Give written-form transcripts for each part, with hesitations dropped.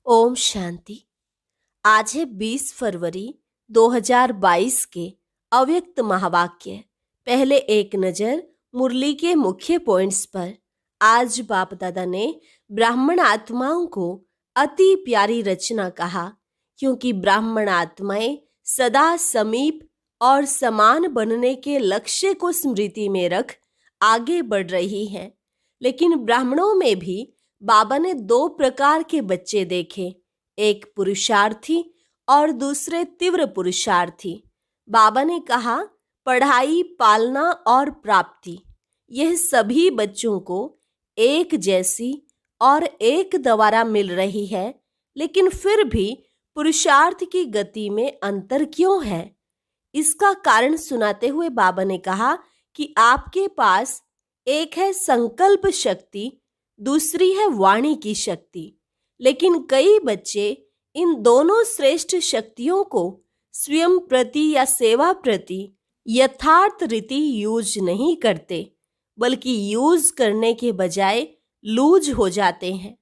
ओम शांति। आज है 20 फरवरी 2022 के अव्यक्त महावाक्य। पहले एक नजर मुरली के मुख्य पॉइंट्स पर। आज बाप दादा ने ब्राह्मण आत्माओं को अति प्यारी रचना कहा, क्योंकि ब्राह्मण आत्माएं सदा समीप और समान बनने के लक्ष्य को स्मृति में रख आगे बढ़ रही हैं। लेकिन ब्राह्मणों में भी बाबा ने दो प्रकार के बच्चे देखे, एक पुरुषार्थी और दूसरे तीव्र पुरुषार्थी। बाबा ने कहा, पढ़ाई, पालना और प्राप्ति, यह सभी बच्चों को एक जैसी और एक द्वारा मिल रही है, लेकिन फिर भी पुरुषार्थ की गति में अंतर क्यों है? इसका कारण सुनाते हुए बाबा ने कहा कि आपके पास एक है संकल्प शक्ति, दूसरी है वाणी की शक्ति। लेकिन कई बच्चे इन दोनों श्रेष्ठ शक्तियों को स्वयं प्रति या सेवा प्रति यथार्थ रीति यूज नहीं करते, बल्कि यूज करने के बजाय लूज हो जाते हैं।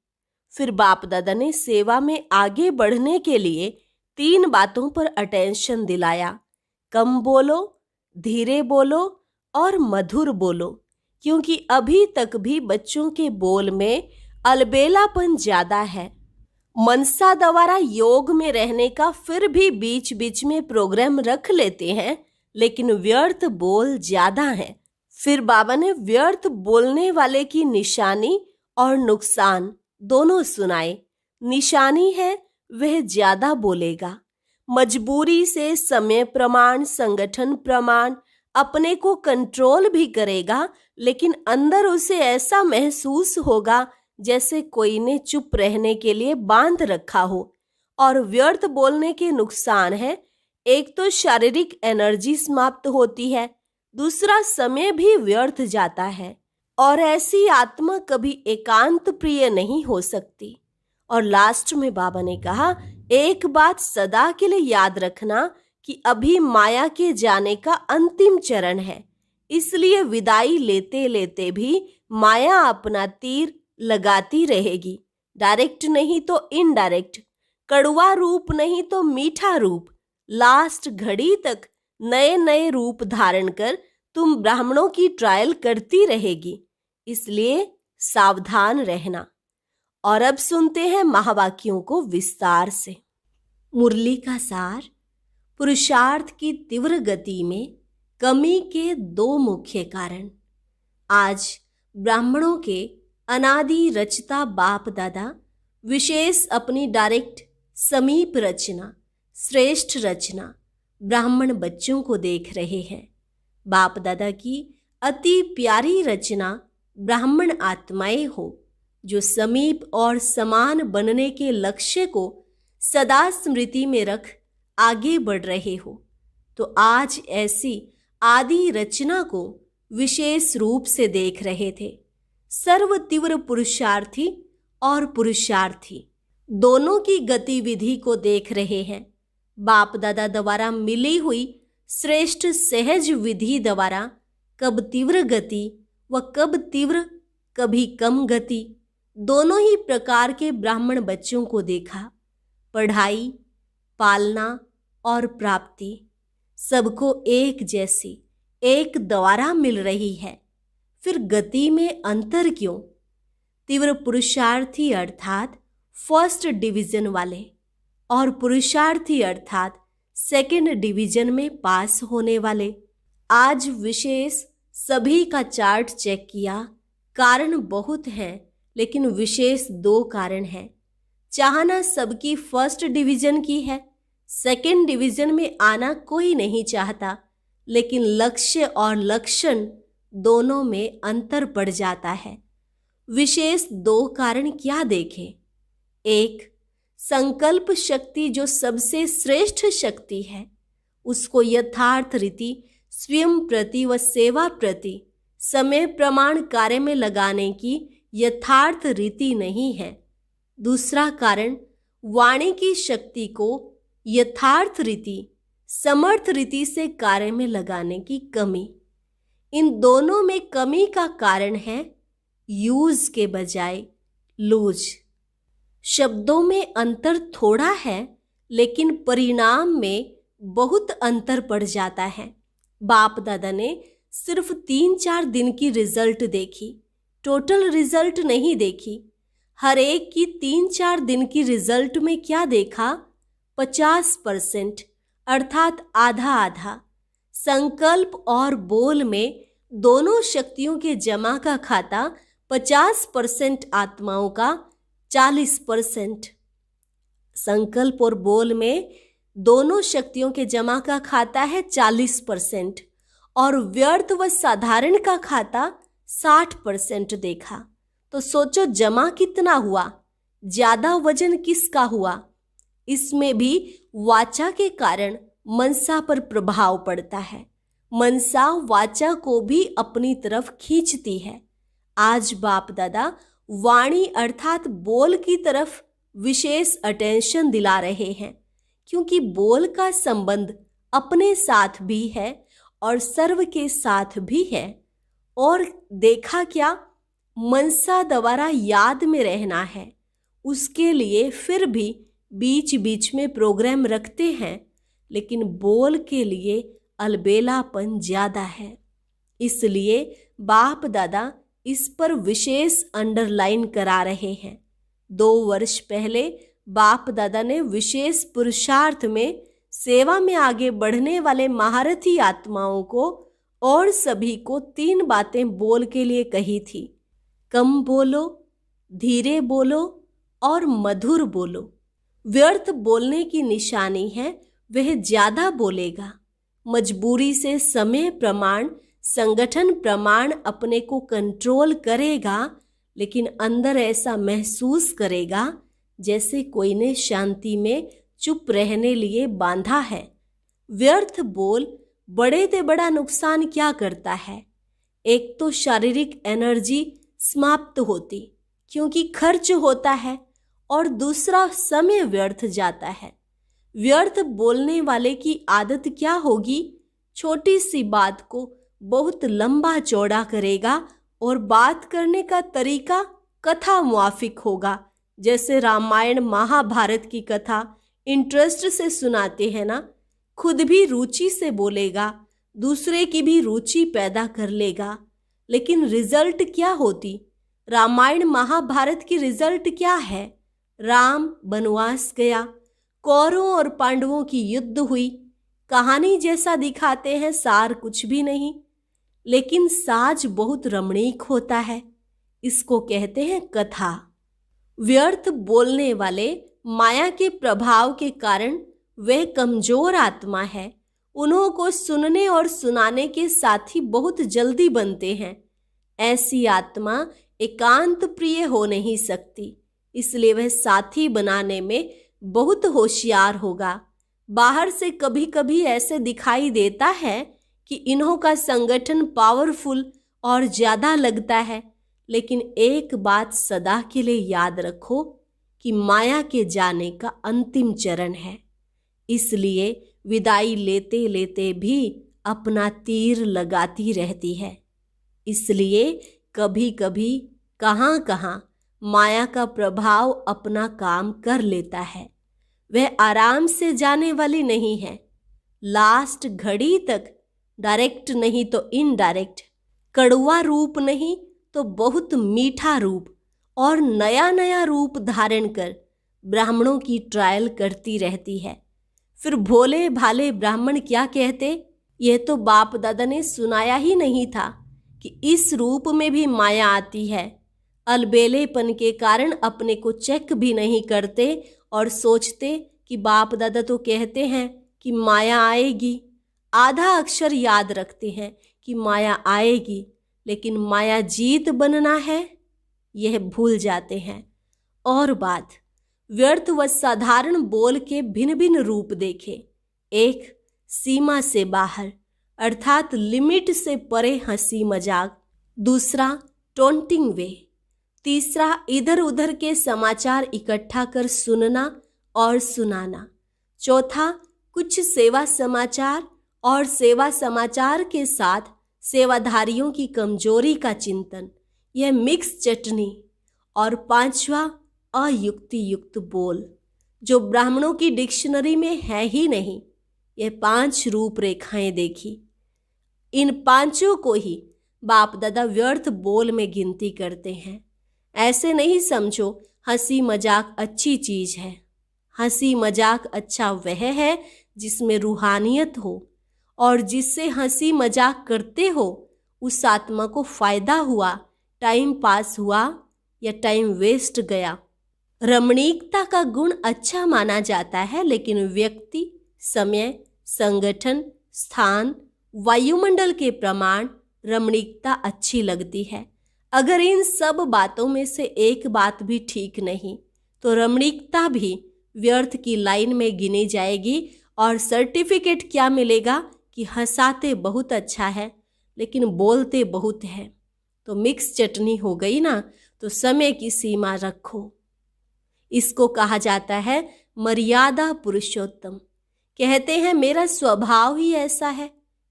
फिर बाप दादा ने सेवा में आगे बढ़ने के लिए 3 बातों पर अटेंशन दिलाया। कम बोलो, धीरे बोलो और मधुर बोलो, क्योंकि अभी तक भी बच्चों के बोल में अलबेलापन ज्यादा है। मनसा द्वारा योग में रहने का फिर भी बीच बीच में प्रोग्राम रख लेते हैं, लेकिन व्यर्थ बोल ज्यादा है। फिर बाबा ने व्यर्थ बोलने वाले की निशानी और नुकसान दोनों सुनाए। निशानी है वह ज्यादा बोलेगा, मजबूरी से समय प्रमाण, संगठन प्रमाण अपने को कंट्रोल भी करेगा, लेकिन अंदर उसे ऐसा महसूस होगा जैसे कोई ने चुप रहने के लिए बांध रखा हो। और व्यर्थ बोलने के नुकसान है, एक तो शारीरिक एनर्जी समाप्त होती है, दूसरा समय भी व्यर्थ जाता है, और ऐसी आत्मा कभी एकांत प्रिय नहीं हो सकती। और लास्ट में बाबा ने कहा, एक बात सदा के लिए याद रखना कि अभी माया के जाने का अंतिम चरण है, इसलिए विदाई लेते लेते भी माया अपना तीर लगाती रहेगी। डायरेक्ट नहीं तो इनडायरेक्ट, कड़वा रूप नहीं तो मीठा रूप, लास्ट घड़ी तक नए नए रूप धारण कर तुम ब्राह्मणों की ट्रायल करती रहेगी, इसलिए सावधान रहना। और अब सुनते हैं महावाक्यों को विस्तार से। मुरली का सार। पुरुषार्थ की तीव्र गति में कमी के 2 मुख्य कारण। आज ब्राह्मणों के अनादि रचता बाप दादा विशेष अपनी डायरेक्ट समीप रचना, श्रेष्ठ रचना ब्राह्मण बच्चों को देख रहे हैं। बाप दादा की अति प्यारी रचना ब्राह्मण आत्माएं हो, जो समीप और समान बनने के लक्ष्य को सदा स्मृति में रख आगे बढ़ रहे हो। तो आज ऐसी आदि रचना को विशेष रूप से देख रहे थे। सर्व तीव्र पुरुषार्थी और पुरुषार्थी दोनों की गतिविधि को देख रहे हैं। बाप दादा द्वारा मिली हुई श्रेष्ठ सहज विधि द्वारा कब तीव्र गति व कब तीव्र कभी कम गति, दोनों ही प्रकार के ब्राह्मण बच्चों को देखा। पढ़ाई, पालना और प्राप्ति सबको एक जैसी, एक द्वारा मिल रही है। फिर गति में अंतर क्यों? तीव्र पुरुषार्थी अर्थात फर्स्ट डिवीजन वाले, और पुरुषार्थी अर्थात सेकंड डिवीजन में पास होने वाले। आज विशेष सभी का चार्ट चेक किया। कारण बहुत हैं, लेकिन विशेष 2 कारण हैं। चाहना सबकी फर्स्ट डिवीजन की है, सेकंड डिवीजन में आना कोई नहीं चाहता, लेकिन लक्ष्य और लक्षण दोनों में अंतर पड़ जाता है। विशेष 2 कारण क्या देखें? एक, संकल्प शक्ति जो सबसे श्रेष्ठ शक्ति है, उसको यथार्थ रीति स्वयं प्रति व सेवा प्रति समय प्रमाण कार्य में लगाने की यथार्थ रीति नहीं है। दूसरा कारण, वाणी की शक्ति को यथार्थ रीति, समर्थ रीति से कार्य में लगाने की कमी। इन दोनों में कमी का कारण है यूज के बजाय लूज। शब्दों में अंतर थोड़ा है, लेकिन परिणाम में बहुत अंतर पड़ जाता है। बाप दादा ने सिर्फ 3-4 दिन की रिजल्ट देखी, टोटल रिजल्ट नहीं देखी। हर एक की 3-4 दिन की रिजल्ट में क्या देखा? 50%, अर्थात आधा आधा। संकल्प और बोल में दोनों शक्तियों के जमा का खाता 50% आत्माओं का 40%। संकल्प और बोल में दोनों शक्तियों के जमा का खाता है 40% और व्यर्थ व साधारण का खाता 60% देखा। तो सोचो जमा कितना हुआ, ज्यादा वजन किसका हुआ? इसमें भी वाचा के कारण मनसा पर प्रभाव पड़ता है। मनसा वाचा को भी अपनी तरफ खींचती है। आज बाप दादा वाणी अर्थात बोल की तरफ विशेष अटेंशन दिला रहे हैं, क्योंकि बोल का संबंध अपने साथ भी है और सर्व के साथ भी है। और देखा क्या, मनसा द्वारा याद में रहना है, उसके लिए फिर भी बीच बीच में प्रोग्राम रखते हैं, लेकिन बोल के लिए अलबेलापन ज्यादा है। इसलिए बाप दादा इस पर विशेष अंडरलाइन करा रहे हैं। 2 वर्ष पहले बाप दादा ने विशेष पुरुषार्थ में सेवा में आगे बढ़ने वाले महारथी आत्माओं को और सभी को 3 बातें बोल के लिए कही थी। कम बोलो, धीरे बोलो और मधुर बोलो। व्यर्थ बोलने की निशानी है वह ज्यादा बोलेगा। मजबूरी से समय प्रमाण, संगठन प्रमाण अपने को कंट्रोल करेगा, लेकिन अंदर ऐसा महसूस करेगा जैसे कोई ने शांति में चुप रहने लिए बांधा है। व्यर्थ बोल बड़े से बड़ा नुकसान क्या करता है? एक तो शारीरिक एनर्जी समाप्त होती क्योंकि खर्च होता है, और दूसरा समय व्यर्थ जाता है। व्यर्थ बोलने वाले की आदत क्या होगी? छोटी सी बात को बहुत लंबा चौड़ा करेगा और बात करने का तरीका कथा मुआफिक होगा। जैसे रामायण महाभारत की कथा इंटरेस्ट से सुनाते हैं ना, खुद भी रुचि से बोलेगा, दूसरे की भी रुचि पैदा कर लेगा। लेकिन रिजल्ट क्या होती? रामायण महाभारत की रिजल्ट क्या है? राम वनवास गया, कौरवों और पांडवों की युद्ध हुई। कहानी जैसा दिखाते हैं, सार कुछ भी नहीं, लेकिन साज बहुत रमणीक होता है। इसको कहते हैं कथा। व्यर्थ बोलने वाले माया के प्रभाव के कारण वह कमजोर आत्मा है। उन्हों को सुनने और सुनाने के साथी बहुत जल्दी बनते हैं। ऐसी आत्मा एकांत प्रिय हो नहीं सकती, इसलिए वह साथी बनाने में बहुत होशियार होगा। बाहर से कभी कभी ऐसे दिखाई देता है कि इन्हों का संगठन पावरफुल और ज्यादा लगता है, लेकिन एक बात सदा के लिए याद रखो कि माया के जाने का अंतिम चरण है। इसलिए विदाई लेते लेते भी अपना तीर लगाती रहती है। इसलिए कभी कभी कहाँ कहाँ माया का प्रभाव अपना काम कर लेता है। वह आराम से जाने वाली नहीं है। लास्ट घड़ी तक डायरेक्ट नहीं तो इनडायरेक्ट, कड़वा रूप नहीं तो बहुत मीठा रूप और नया नया रूप धारण कर ब्राह्मणों की ट्रायल करती रहती है। फिर भोले भाले ब्राह्मण क्या कहते? यह तो बाप दादा ने सुनाया ही नहीं था कि इस रूप में भी माया आती है। अलबेलेपन के कारण अपने को चेक भी नहीं करते और सोचते कि बाप दादा तो कहते हैं कि माया आएगी। आधा अक्षर याद रखते हैं कि माया आएगी, लेकिन माया जीत बनना है यह भूल जाते हैं। और बात, व्यर्थ व साधारण बोल के भिन्न भिन्न रूप देखे। एक, सीमा से बाहर अर्थात लिमिट से परे हंसी मजाक। दूसरा, टोंटिंग वे। तीसरा, इधर उधर के समाचार इकट्ठा कर सुनना और सुनाना। चौथा, कुछ सेवा समाचार और सेवा समाचार के साथ सेवाधारियों की कमजोरी का चिंतन, यह मिक्स चटनी। और पांचवा, अयुक्ति युक्त बोल, जो ब्राह्मणों की डिक्शनरी में है ही नहीं। ये 5 रूपरेखाएं देखी, इन 5 को ही बाप दादा व्यर्थ बोल में गिनती करते हैं। ऐसे नहीं समझो हंसी मजाक अच्छी चीज है। हंसी मजाक अच्छा वह है जिसमें रूहानियत हो, और जिससे हंसी मजाक करते हो उस आत्मा को फायदा हुआ, टाइम पास हुआ या टाइम वेस्ट गया। रमणीकता का गुण अच्छा माना जाता है, लेकिन व्यक्ति, समय, संगठन, स्थान, वायुमंडल के प्रमाण रमणीकता अच्छी लगती है। अगर इन सब बातों में से एक बात भी ठीक नहीं तो रमणीकता भी व्यर्थ की लाइन में गिनी जाएगी, और सर्टिफिकेट क्या मिलेगा कि हंसाते बहुत अच्छा है लेकिन बोलते बहुत है। तो मिक्स चटनी हो गई ना। तो समय की सीमा रखो। इसको कहा जाता है मर्यादा पुरुषोत्तम। कहते हैं मेरा स्वभाव ही ऐसा है।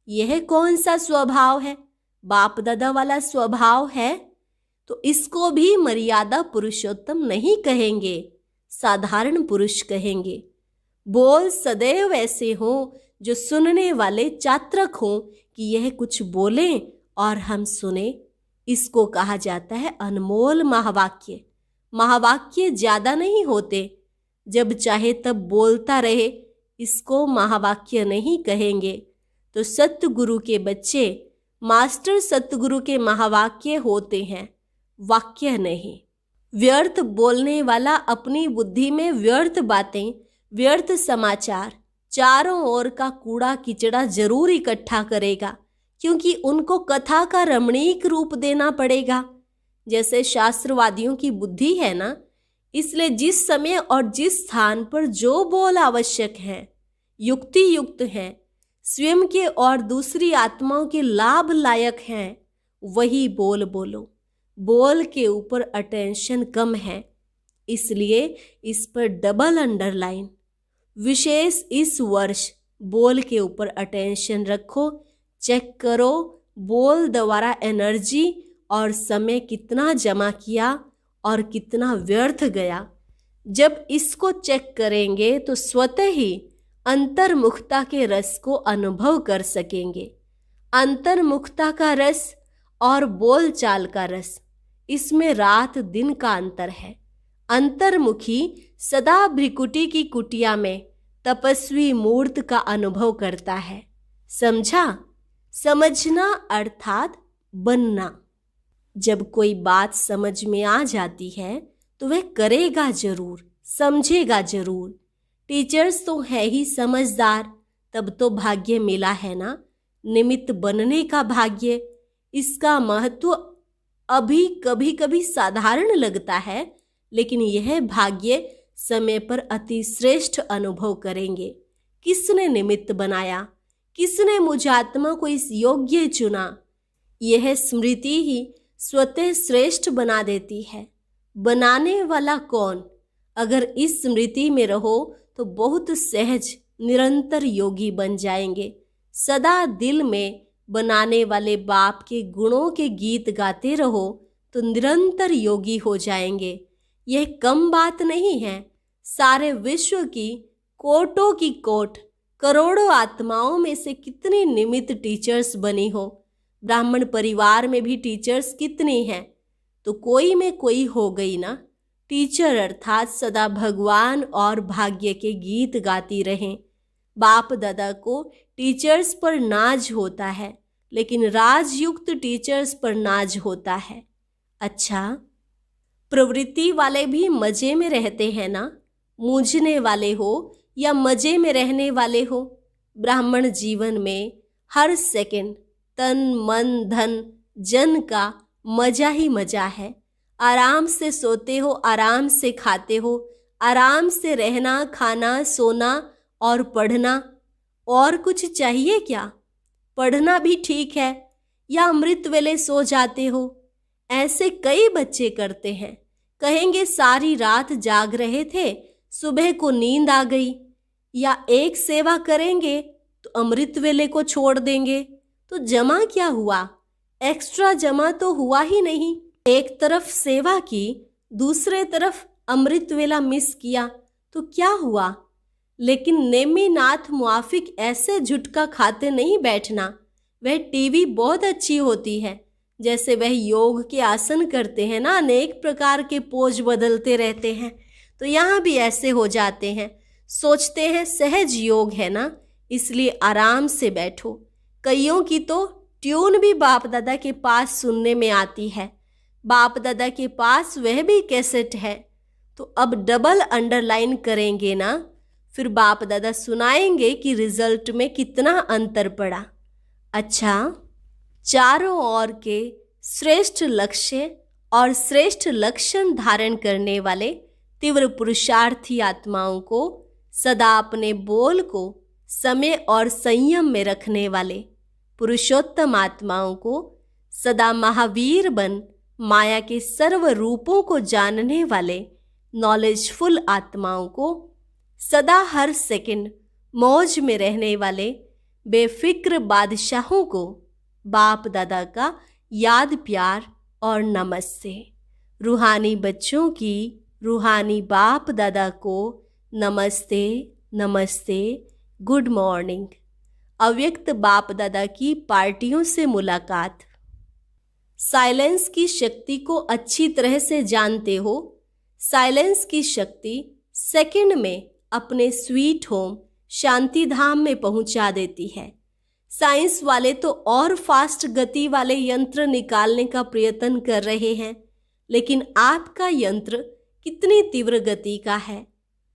यह कौन सा स्वभाव है? बाप दादा वाला स्वभाव है, तो इसको भी मर्यादा पुरुषोत्तम नहीं कहेंगे, साधारण पुरुष कहेंगे। बोल सदैव ऐसे हो जो सुनने वाले चात्रक हो कि यह कुछ बोलें और हम सुने। इसको कहा जाता है अनमोल महावाक्य। महावाक्य ज्यादा नहीं होते, जब चाहे तब बोलता रहे, इसको महावाक्य नहीं कहेंगे। तो सतगुरु के बच्चे मास्टर सतगुरु के महावाक्य होते हैं, वाक्य नहीं। व्यर्थ बोलने वाला अपनी बुद्धि में व्यर्थ बातें, व्यर्थ समाचार, चारों ओर का कूड़ा किचड़ा जरूर इकट्ठा करेगा, क्योंकि उनको कथा का रमणीक रूप देना पड़ेगा। जैसे शास्त्रवादियों की बुद्धि है ना, इसलिए जिस समय और जिस स्थान पर जो बोल आवश्यक है, युक्ति युक्त है, स्वयं के और दूसरी आत्माओं के लाभ लायक हैं, वही बोल बोलो। बोल के ऊपर अटेंशन कम है, इसलिए इस पर डबल अंडरलाइन। विशेष इस वर्ष बोल के ऊपर अटेंशन रखो। चेक करो बोल द्वारा एनर्जी और समय कितना जमा किया और कितना व्यर्थ गया। जब इसको चेक करेंगे तो स्वतः ही अंतर्मुखता के रस को अनुभव कर सकेंगे। अंतर्मुखता का रस और बोलचाल का रस, इसमें रात दिन का अंतर है। अंतर्मुखी सदा भ्रिकुटी की कुटिया में तपस्वी मूर्त का अनुभव करता है। समझा? समझना अर्थात बनना। जब कोई बात समझ में आ जाती है तो वह करेगा जरूर, समझेगा जरूर। टीचर्स तो है ही समझदार, तब तो भाग्य मिला है ना, निमित्त बनने का भाग्य। इसका महत्व अभी कभी कभी साधारण लगता है, लेकिन यह भाग्य समय पर अति श्रेष्ठ अनुभव करेंगे। किसने निमित्त बनाया? किसने मुझ आत्मा को इस योग्य चुना? यह स्मृति ही स्वतः श्रेष्ठ बना देती है। बनाने वाला कौन? अगर इस स्मृति में रहो तो बहुत सहज निरंतर योगी बन जाएंगे। सदा दिल में बनाने वाले बाप के गुणों के गीत गाते रहो तो निरंतर योगी हो जाएंगे। यह कम बात नहीं है। सारे विश्व की कोटों की कोट, करोड़ों आत्माओं में से कितनी निमित्त टीचर्स बनी हो। ब्राह्मण परिवार में भी टीचर्स कितनी हैं, तो कोई में कोई हो गई ना। टीचर अर्थात सदा भगवान और भाग्य के गीत गाती रहें। बाप दादा को टीचर्स पर नाज होता है, लेकिन राजयुक्त टीचर्स पर नाज होता है। अच्छा, प्रवृत्ति वाले भी मजे में रहते हैं ना। मूझने वाले हो या मजे में रहने वाले हो, ब्राह्मण जीवन में हर सेकंड तन मन धन जन का मजा ही मजा है। आराम से सोते हो, आराम से खाते हो, आराम से रहना, खाना, सोना और पढ़ना। और कुछ चाहिए क्या? पढ़ना भी ठीक है, या अमृत वेले सो जाते हो। ऐसे कई बच्चे करते हैं। कहेंगे सारी रात जाग रहे थे, सुबह को नींद आ गई। या एक सेवा करेंगे तो अमृत वेले को छोड़ देंगे। तो जमा क्या हुआ? एक्स्ट्रा जमा तो हुआ ही नहीं। एक तरफ सेवा की, दूसरे तरफ अमृत वेला मिस किया तो क्या हुआ, लेकिन नेमिनाथ मुआफिक ऐसे झुटका खाते नहीं बैठना। वह टीवी बहुत अच्छी होती है। जैसे वह योग के आसन करते हैं ना, अनेक प्रकार के पोज बदलते रहते हैं, तो यहाँ भी ऐसे हो जाते हैं। सोचते हैं सहज योग है ना, इसलिए आराम से बैठो। कईयों की तो ट्यून भी बाप दादा के पास सुनने में आती है। बाप दादा के पास वह भी कैसेट है, तो अब डबल अंडरलाइन करेंगे ना, फिर बाप दादा सुनाएंगे कि रिजल्ट में कितना अंतर पड़ा। अच्छा, चारों ओर के श्रेष्ठ लक्ष्य और श्रेष्ठ लक्षण धारण करने वाले तीव्र पुरुषार्थी आत्माओं को सदा अपने बोल को समय और संयम में रखने वाले पुरुषोत्तम आत्माओं को सदा महावीर बन माया के सर्व रूपों को जानने वाले नॉलेजफुल आत्माओं को सदा हर सेकंड मौज में रहने वाले बेफिक्र बादशाहों को बाप दादा का याद प्यार और नमस्ते। रूहानी बच्चों की रूहानी बाप दादा को नमस्ते नमस्ते, गुड मॉर्निंग। अव्यक्त बाप दादा की पार्टियों से मुलाकात। साइलेंस की शक्ति को अच्छी तरह से जानते हो। साइलेंस की शक्ति सेकंड में अपने स्वीट होम शांति धाम में पहुंचा देती है। साइंस वाले तो और फास्ट गति वाले यंत्र निकालने का प्रयत्न कर रहे हैं, लेकिन आपका यंत्र कितनी तीव्र गति का है।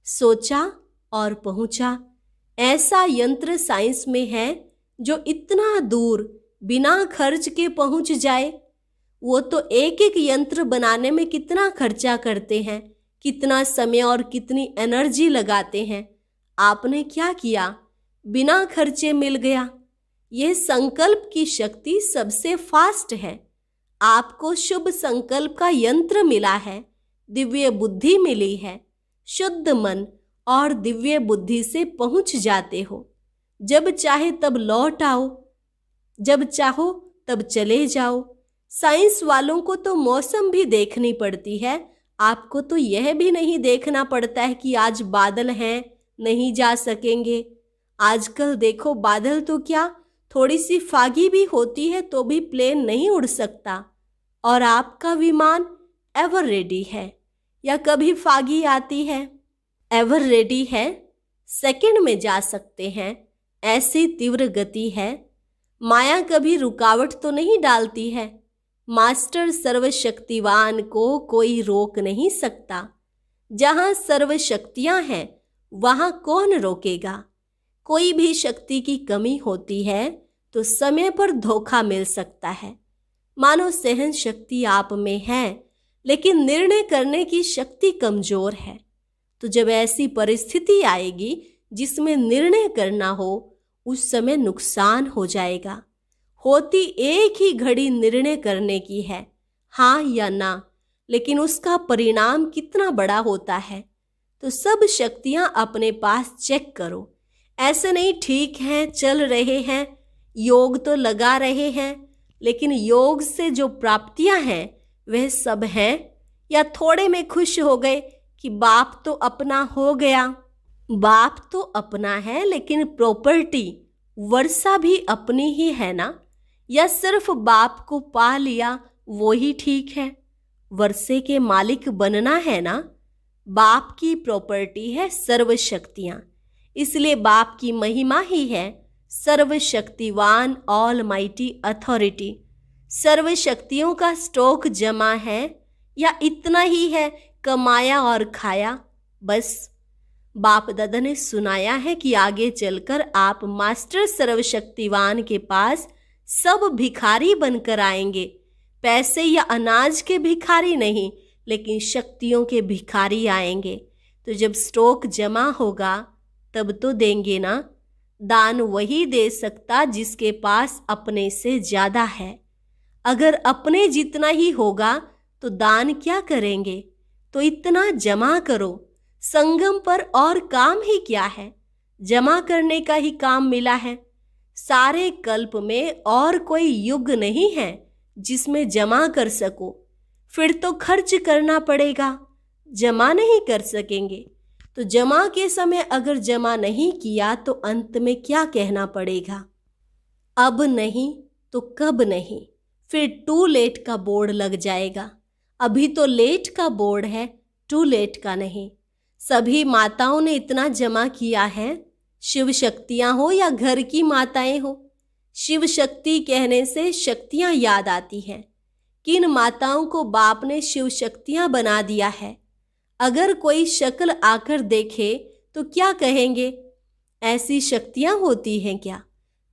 सोचा और पहुंचा। ऐसा यंत्र साइंस में है जो इतना दूर बिना खर्च के पहुंच जाए। वो तो एक एक यंत्र बनाने में कितना खर्चा करते हैं, कितना समय और कितनी एनर्जी लगाते हैं। आपने क्या किया, बिना खर्चे मिल गया। यह संकल्प की शक्ति सबसे फास्ट है। आपको शुभ संकल्प का यंत्र मिला है, दिव्य बुद्धि मिली है। शुद्ध मन और दिव्य बुद्धि से पहुंच जाते हो। जब चाहे तब लौट आओ, जब चाहो तब चले जाओ। साइंस वालों को तो मौसम भी देखनी पड़ती है, आपको तो यह भी नहीं देखना पड़ता है कि आज बादल हैं, नहीं जा सकेंगे। आजकल देखो बादल तो क्या, थोड़ी सी फागी भी होती है तो भी प्लेन नहीं उड़ सकता। और आपका विमान एवर रेडी है या कभी फागी आती है? एवर रेडी है, सेकंड में जा सकते हैं, ऐसी तीव्र गति है। माया कभी रुकावट तो नहीं डालती है। मास्टर सर्वशक्तिवान को कोई रोक नहीं सकता। जहाँ सर्व शक्तियाँ हैं वहाँ कौन रोकेगा। कोई भी शक्ति की कमी होती है तो समय पर धोखा मिल सकता है। मानो सहन शक्ति आप में है, लेकिन निर्णय करने की शक्ति कमजोर है। तो जब ऐसी परिस्थिति आएगी जिसमें निर्णय करना हो, उस समय नुकसान हो जाएगा। होती एक ही घड़ी निर्णय करने की है, हाँ या ना, लेकिन उसका परिणाम कितना बड़ा होता है। तो सब शक्तियां अपने पास चेक करो। ऐसे नहीं ठीक है, चल रहे हैं, योग तो लगा रहे हैं, लेकिन योग से जो प्राप्तियां हैं वह सब हैं, या थोड़े में खुश हो गए कि बाप तो अपना हो गया। बाप तो अपना है, लेकिन प्रॉपर्टी वर्षा भी अपनी ही है ना, या सिर्फ बाप को पा लिया वो ही ठीक है। वर्षे के मालिक बनना है ना। बाप की प्रॉपर्टी है सर्व शक्तियाँ, इसलिए बाप की महिमा ही है सर्वशक्तिवान ऑल माइटी अथॉरिटी। सर्व शक्तियों का स्टॉक जमा है या इतना ही है कमाया और खाया बस। बाप दादा ने सुनाया है कि आगे चलकर आप मास्टर सर्वशक्तिवान के पास सब भिखारी बनकर आएंगे। पैसे या अनाज के भिखारी नहीं, लेकिन शक्तियों के भिखारी आएंगे। तो जब स्टॉक जमा होगा तब तो देंगे ना। दान वही दे सकता जिसके पास अपने से ज्यादा है। अगर अपने जितना ही होगा तो दान क्या करेंगे। तो इतना जमा करो। संगम पर और काम ही क्या है, जमा करने का ही काम मिला है। सारे कल्प में और कोई युग नहीं है जिसमें जमा कर सको। फिर तो खर्च करना पड़ेगा। जमा नहीं कर सकेंगे। तो जमा के समय अगर जमा नहीं किया तो अंत में क्या कहना पड़ेगा? अब नहीं तो कब नहीं, फिर टू लेट का बोर्ड लग जाएगा। अभी तो लेट का बोर्ड है, टू लेट का नहीं। सभी माताओं ने इतना जमा किया है, शिव शक्तियां हो या घर की माताएं हो। शिव शक्ति कहने से शक्तियां याद आती हैं। किन माताओं को बाप ने शिव शक्तियां बना दिया है? अगर कोई शक्ल आकर देखे तो क्या कहेंगे? ऐसी शक्तियां होती हैं क्या?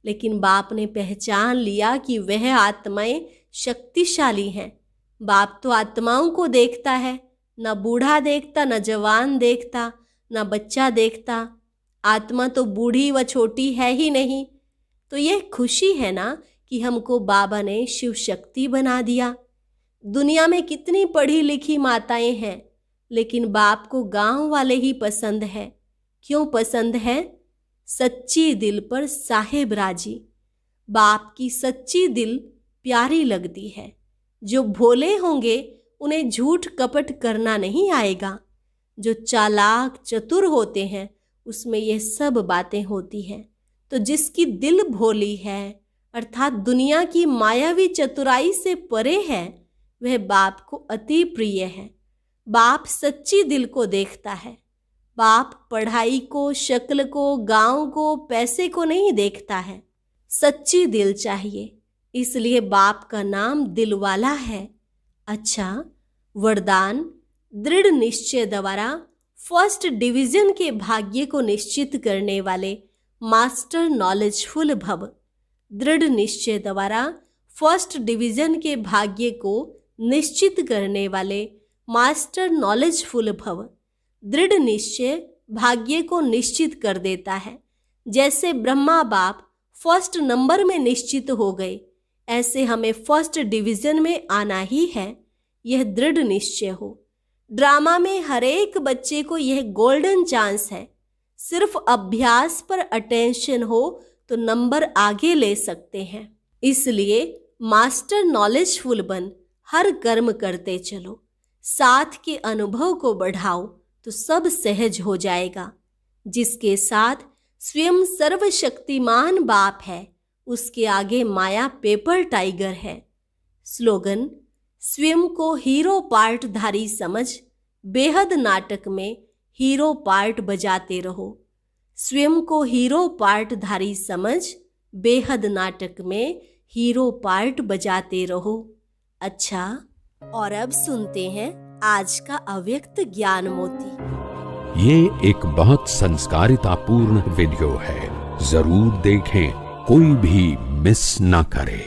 लेकिन बाप ने पहचान लिया कि वह आत्माएं शक्तिशाली हैं। बाप तो आत्माओं को देखता है, न बूढ़ा देखता, न जवान देखता, न बच्चा देखता। आत्मा तो बूढ़ी व छोटी है ही नहीं। तो यह खुशी है ना कि हमको बाबा ने शिव शक्ति बना दिया। दुनिया में कितनी पढ़ी लिखी माताएं हैं, लेकिन बाप को गांव वाले ही पसंद है। क्यों पसंद है? सच्ची दिल पर साहेब राजी। बाप की सच्ची दिल प्यारी लगती है। जो भोले होंगे उन्हें झूठ कपट करना नहीं आएगा। जो चालाक चतुर होते हैं उसमें ये सब बातें होती हैं। तो जिसकी दिल भोली है अर्थात दुनिया की मायावी चतुराई से परे है, वह बाप को अति प्रिय है। बाप सच्ची दिल को देखता है। बाप पढ़ाई को, शक्ल को, गांव को, पैसे को नहीं देखता है। सच्ची दिल चाहिए, इसलिए बाप का नाम दिलवाला है। अच्छा, वरदान दृढ़ निश्चय द्वारा फर्स्ट डिवीजन के भाग्य को निश्चित करने वाले मास्टर नॉलेजफुल भव। दृढ़ निश्चय द्वारा फर्स्ट डिवीजन के भाग्य को निश्चित करने वाले मास्टर नॉलेजफुल भव। दृढ़ निश्चय भाग्य को निश्चित कर देता है। जैसे ब्रह्मा बाप फर्स्ट नंबर में निश्चित हो गए, ऐसे हमें फर्स्ट डिवीजन में आना ही है। यह दृढ़ निश्चय हो। ड्रामा में हर एक बच्चे को यह गोल्डन चांस है। सिर्फ अभ्यास पर अटेंशन हो तो नंबर आगे ले सकते हैं। इसलिए मास्टर नॉलेजफुल बन हर कर्म करते चलो। साथ के अनुभव को बढ़ाओ तो सब सहज हो जाएगा। जिसके साथ स्वयं सर्वशक्तिमान बाप है, उसके आगे माया पेपर टाइगर है। स्लोगन: स्वयं को हीरो पार्टधारी समझ बेहद नाटक में हीरो पार्ट बजाते रहो। स्वयं को हीरो पार्टधारी समझ बेहद नाटक में हीरो पार्ट बजाते रहो। अच्छा, और अब सुनते हैं आज का अव्यक्त ज्ञान मोती। ये एक बहुत संस्कारितापूर्ण वीडियो है, जरूर देखें, कोई भी मिस ना करे।